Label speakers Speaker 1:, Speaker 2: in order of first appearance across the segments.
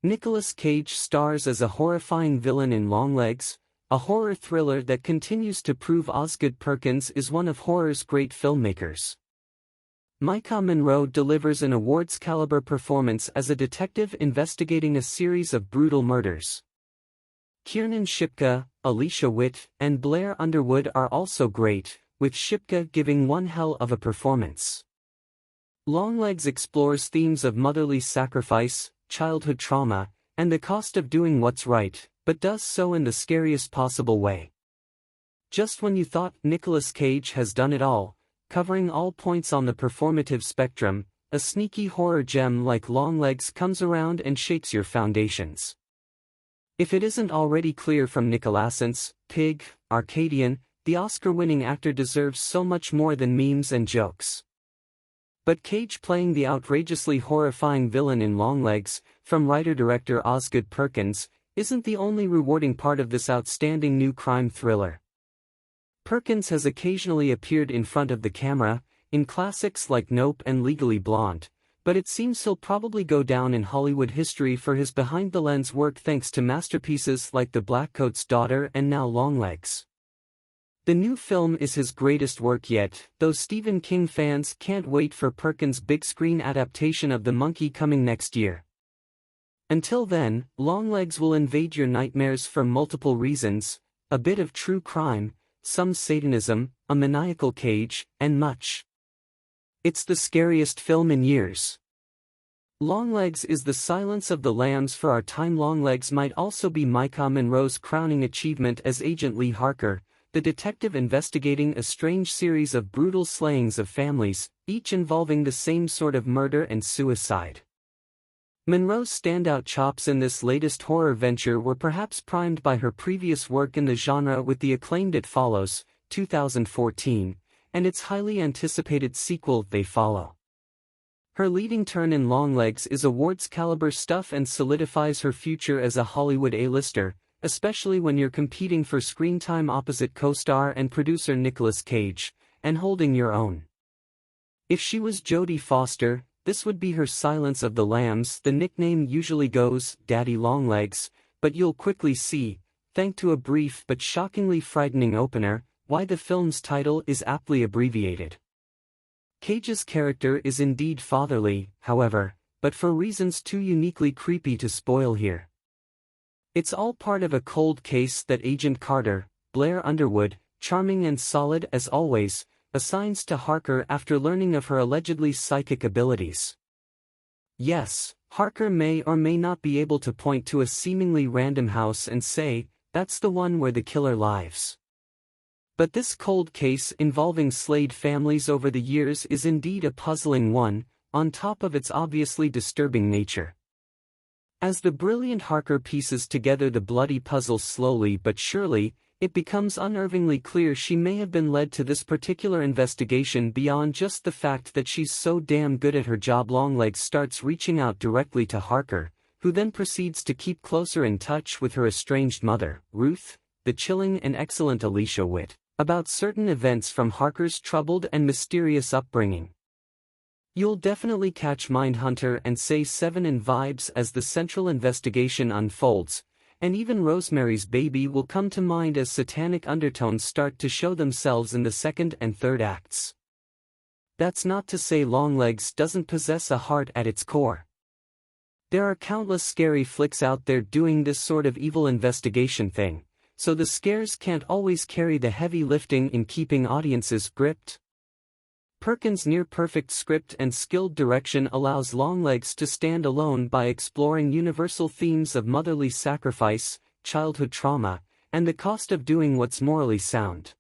Speaker 1: Nicolas Cage stars as a horrifying villain in Longlegs, a horror thriller that continues to prove Osgood Perkins is one of horror's great filmmakers. Maika Monroe delivers an awards-caliber performance as a detective investigating a series of brutal murders. Kiernan Shipka, Alicia Witt, and Blair Underwood are also great, with Shipka giving one hell of a performance. Longlegs explores themes of motherly sacrifice, childhood trauma, and the cost of doing what's right, but does so in the scariest possible way. Just when you thought Nicolas Cage has done it all, covering all points on the performative spectrum, a sneaky horror gem like Longlegs comes around and shakes your foundations. If it isn't already clear from Nicolas's Pig, Arcadian, the Oscar-winning actor deserves so much more than memes and jokes. But Cage playing the outrageously horrifying villain in Longlegs, from writer-director Osgood Perkins, isn't the only rewarding part of this outstanding new crime thriller. Perkins has occasionally appeared in front of the camera, in classics like Nope and Legally Blonde, but it seems he'll probably go down in Hollywood history for his behind-the-lens work thanks to masterpieces like The Blackcoat's Daughter and now Longlegs. The new film is his greatest work yet, though Stephen King fans can't wait for Perkins' big-screen adaptation of The Monkey coming next year. Until then, Longlegs will invade your nightmares for multiple reasons: a bit of true crime, some Satanism, a maniacal cage, and much. It's the scariest film in years. Longlegs is the Silence of the Lambs for our time. Longlegs might also be Maika Monroe's crowning achievement as Agent Lee Harker, the detective investigating a strange series of brutal slayings of families, each involving the same sort of murder and suicide. Monroe's standout chops in this latest horror venture were perhaps primed by her previous work in the genre with the acclaimed It Follows, 2014, and its highly anticipated sequel They Follow. Her leading turn in Longlegs is awards-caliber stuff and solidifies her future as a Hollywood A-lister, especially when you're competing for screen time opposite co-star and producer Nicolas Cage, and holding your own. If she was Jodie Foster, this would be her Silence of the Lambs. The nickname usually goes Daddy Longlegs, but you'll quickly see, thanks to a brief but shockingly frightening opener, why the film's title is aptly abbreviated. Cage's character is indeed fatherly, however, but for reasons too uniquely creepy to spoil here. It's all part of a cold case that Agent Carter, Blair Underwood, charming and solid as always, assigns to Harker after learning of her allegedly psychic abilities. Yes, Harker may or may not be able to point to a seemingly random house and say, "That's the one where the killer lives." But this cold case involving slayed families over the years is indeed a puzzling one, on top of its obviously disturbing nature. As the brilliant Harker pieces together the bloody puzzle slowly but surely, it becomes unnervingly clear she may have been led to this particular investigation beyond just the fact that she's so damn good at her job. Longlegs starts reaching out directly to Harker, who then proceeds to keep closer in touch with her estranged mother, Ruth, the chilling and excellent Alicia Witt, about certain events from Harker's troubled and mysterious upbringing. You'll definitely catch Mindhunter and Say 7 in vibes as the central investigation unfolds, and even Rosemary's Baby will come to mind as satanic undertones start to show themselves in the second and third acts. That's not to say Longlegs doesn't possess a heart at its core. There are countless scary flicks out there doing this sort of evil investigation thing, so the scares can't always carry the heavy lifting in keeping audiences gripped. Perkins' near-perfect script and skilled direction allows Longlegs to stand alone by exploring universal themes of motherly sacrifice, childhood trauma, and the cost of doing what's morally sound.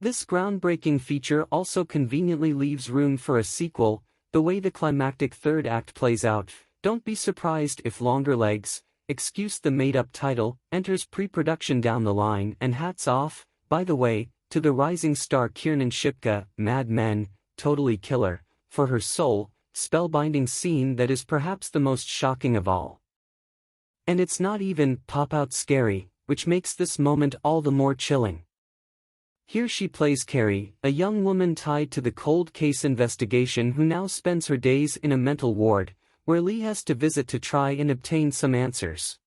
Speaker 1: This groundbreaking feature also conveniently leaves room for a sequel. The way the climactic third act plays out, don't be surprised if Longlegs, excuse the made-up title, enters pre-production down the line. And hats off, by the way, to the rising star Kiernan Shipka, Mad Men, Totally Killer, for her soul, spellbinding scene that is perhaps the most shocking of all. And it's not even pop-out scary, which makes this moment all the more chilling. Here she plays Carrie, a young woman tied to the cold case investigation who now spends her days in a mental ward, where Lee has to visit to try and obtain some answers.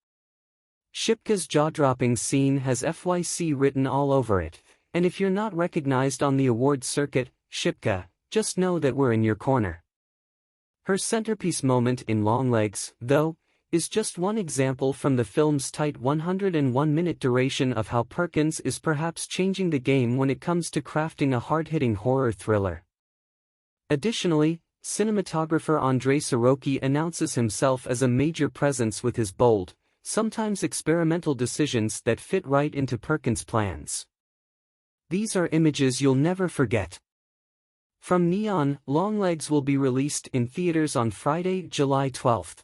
Speaker 1: Shipka's jaw-dropping scene has FYC written all over it, and if you're not recognized on the awards circuit, Shipka, just know that we're in your corner. Her centerpiece moment in Longlegs, though, is just one example from the film's tight 101-minute duration of how Perkins is perhaps changing the game when it comes to crafting a hard-hitting horror thriller. Additionally, cinematographer Andrei Soroki announces himself as a major presence with his bold, sometimes experimental decisions that fit right into Perkins' plans. These are images you'll never forget. From Neon, Longlegs will be released in theaters on Friday, July 12th.